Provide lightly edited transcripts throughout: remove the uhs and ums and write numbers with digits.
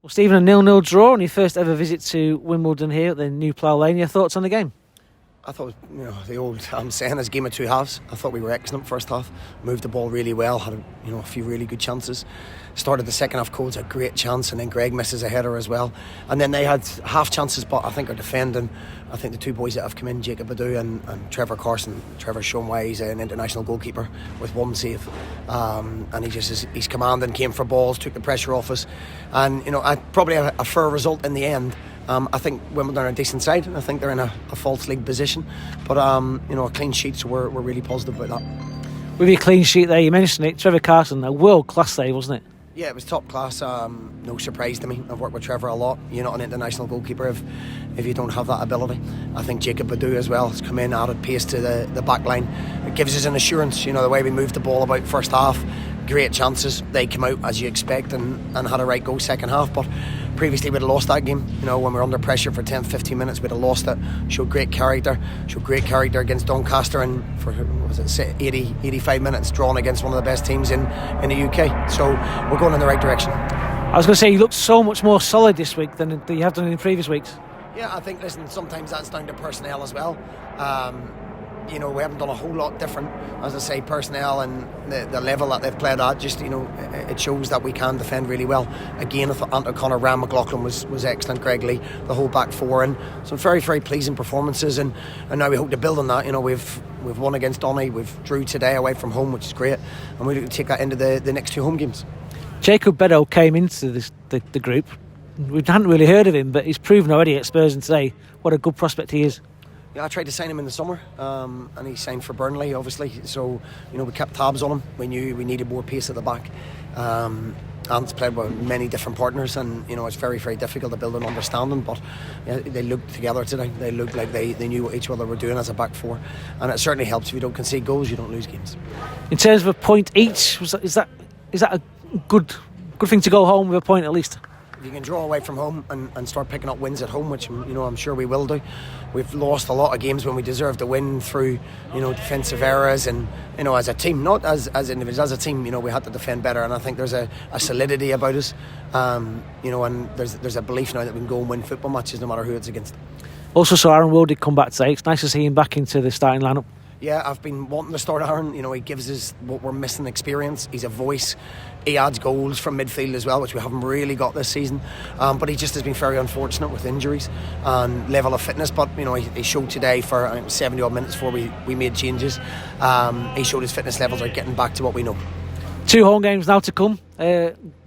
Well, Stephen, a 0-0 draw on your first ever visit to Wimbledon here at the new Plough Lane. Your thoughts on the game? I thought, the old saying is game of two halves. I thought we were excellent first half. Moved the ball really well. Had a few really good chances. Started the second half. Cole's a great chance, and then Greg misses a header as well. And then they had half chances, but I think our defending. I think the two boys that have come in, Jacob Badu and Trevor Carson. Trevor's shown why he's an international goalkeeper with one save, and he's commanding, came for balls, took the pressure off us, and probably a fair result in the end. I think Wimbledon are a decent side. I think they're in a false league position, but a clean sheet, so we're really positive about that. With your clean sheet there, you mentioned it, Trevor Carson, a world class save, wasn't it? Yeah, it was top class. No surprise to me. I've worked with Trevor a lot. You're not an international goalkeeper if you don't have that ability. I think Jacob Badu as well has come in, added pace to the back line. It gives us an assurance, the way we moved the ball about first half. Great chances. They came out as you expect and had a right go second half, but previously we'd have lost that game. When we were under pressure for 10-15 minutes, we'd have lost it. Showed great character against Doncaster, and for 85 minutes drawn against one of the best teams in the UK. So we're going in the right direction. I was going to say, you looked so much more solid this week than you have done in previous weeks. Yeah, I think, sometimes that's down to personnel as well. We haven't done a whole lot different. As I say, personnel and the level that they've played at, it shows that we can defend really well. Again, I thought Ant O'Connor, Ram McLaughlin was excellent, Greg Lee, the whole back four, and some very, very pleasing performances, and now we hope to build on that. We've won against Donny, we've drew today away from home, which is great, and we take that into the next two home games. Jacob Beddoe came into the group. We hadn't really heard of him, but he's proven already at Spurs and today what a good prospect he is. Yeah, I tried to sign him in the summer, and he signed for Burnley, obviously. So, we kept tabs on him. We knew we needed more pace at the back. Ant's played with many different partners, and it's very, very difficult to build an understanding. But they looked together today. They looked like they knew what each other were doing as a back four, and it certainly helps. If you don't concede goals, you don't lose games. In terms of a point each, is that a good thing to go home with a point at least? You can draw away from home and start picking up wins at home, which I'm sure we will do. We've lost a lot of games when we deserved to win through defensive errors, and as a team, not as individuals, as a team, we had to defend better, and I think there's a solidity about us, and there's a belief now that we can go and win football matches no matter who it's against. Also, so Aaron Will did come back today. It's nice to see him back into the starting lineup. Yeah, I've been wanting to start Aaron. He gives us what we're missing, experience. He's a voice. He adds goals from midfield as well, which we haven't really got this season. But he just has been very unfortunate with injuries and level of fitness. But he showed today for 70 odd minutes before we made changes. He showed his fitness levels are getting back to what we know. 2 home games now to come.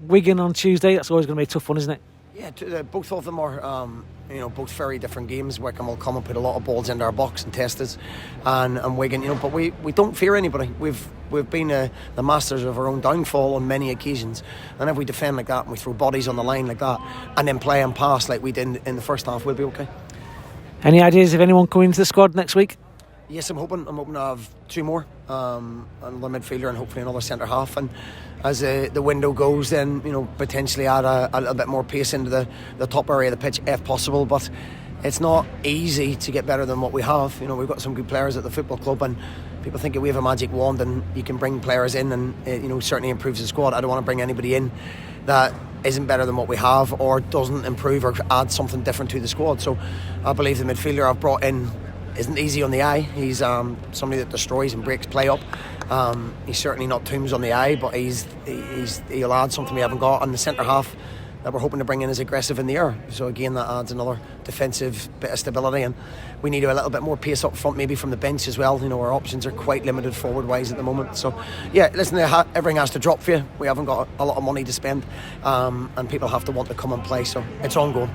Wigan on Tuesday. That's always going to be a tough one, isn't it? Yeah, both of them are, both very different games. Wycombe will come and put a lot of balls into our box and test us, and Wigan, but we don't fear anybody. We've been the masters of our own downfall on many occasions, and if we defend like that and we throw bodies on the line like that, and then play and pass like we did in the first half, we'll be okay. Any ideas of anyone coming into the squad next week? Yes, I'm hoping to have 2 more, another midfielder and hopefully another centre half, and as the window goes, then potentially add a little bit more pace into the top area of the pitch if possible. But it's not easy to get better than what we have. We've got some good players at the football club, and people think that we have a magic wand and you can bring players in and it certainly improves the squad. I don't want to bring anybody in that isn't better than what we have or doesn't improve or add something different to the squad. So I believe the midfielder I've brought in isn't easy on the eye. He's somebody that destroys and breaks play up. He's certainly not Toombs on the eye, but he'll add something we haven't got. And the centre half that we're hoping to bring in is aggressive in the air. So again, that adds another defensive bit of stability, and we need a little bit more pace up front, maybe from the bench as well. Our options are quite limited forward wise at the moment. So yeah, listen, everything has to drop for you. We haven't got a lot of money to spend, and people have to want to come and play. So it's ongoing.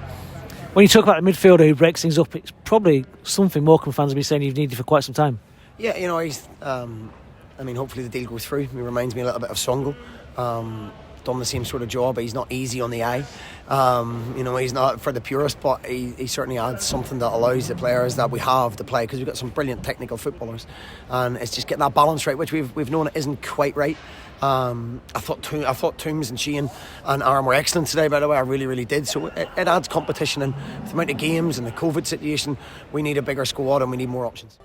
When you talk about the midfielder who breaks things up, it's probably something Morecambe fans have been saying you've needed for quite some time. Yeah, he's. Hopefully the deal goes through. He reminds me a little bit of Songo. Done the same sort of job. He's not easy on the eye. He's not for the purist, but he certainly adds something that allows the players that we have to play, because we've got some brilliant technical footballers, and it's just getting that balance right, which we've known it isn't quite right. I thought Toombs and Sheehan and Aaron were excellent today, by the way. I really, really did. So it adds competition, and with the amount of games and the COVID situation, we need a bigger squad and we need more options.